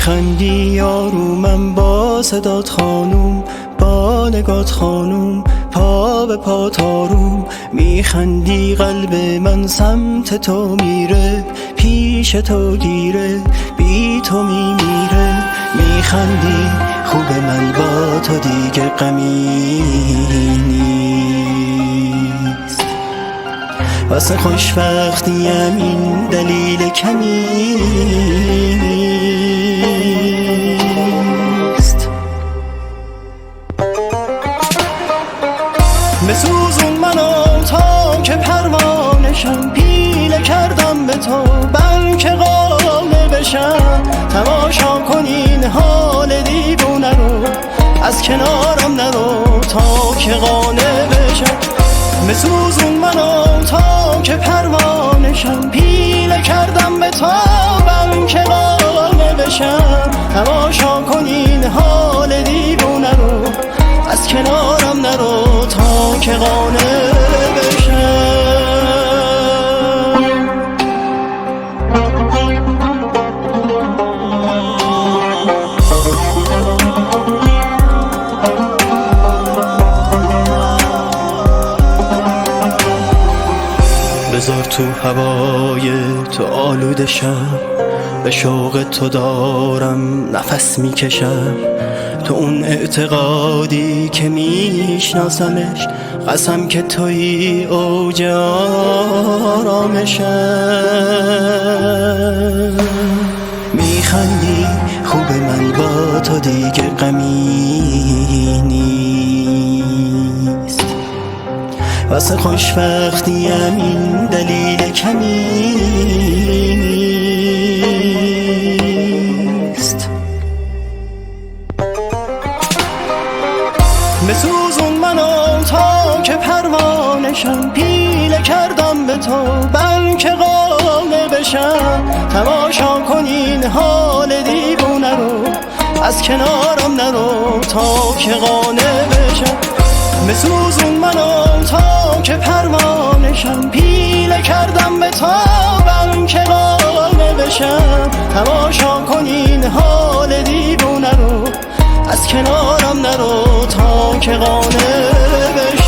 میخندی یارو من با صدات خانوم، با نگات خانوم، پا به پا تاروم. میخندی قلب من سمت تو میره، پیش تو گیره، بی تو میمیره. میخندی خوب من با تو دیگه غمی نیست، واسه خوشبختیم این دلیل کمی نیست. بسوزون منو تا که پروانشم، پیله کردم به تو بلکه قانع بشم. تماشا کنین حال دیوونه رو، از کنارم نرو تا که قانع بشم. بسوزون منو تا که پروانشم، پیله کردم به تو بلکه قانع بشم. تماشا کنین حال دیوونه رو، از کنارم نرو تا که قانع بشم. بذار تو هوای تو آلوده شم، به شوق تو دارم نفس میکشم. تو اون اعتقادی که میشناسمش، قسم که توی اوج آرامشم. میخندی خوب من با تو دیگه غمی نیست، واسه خوشبختیم این دلیل کمی نیست. بسوزون منو تا که پروانشم، پیله کردم به تو بلکه قانع بشم. تماشا کنین حال دیوونه رو، از کنارم نرو تا که قانع بشم. بسوزون منو تا که پروانشم، پیله کردم به تو بلکه قانع بشم. تماشا کنین حال دیوونه رو، از کنارم نرو تا که قانع بشم.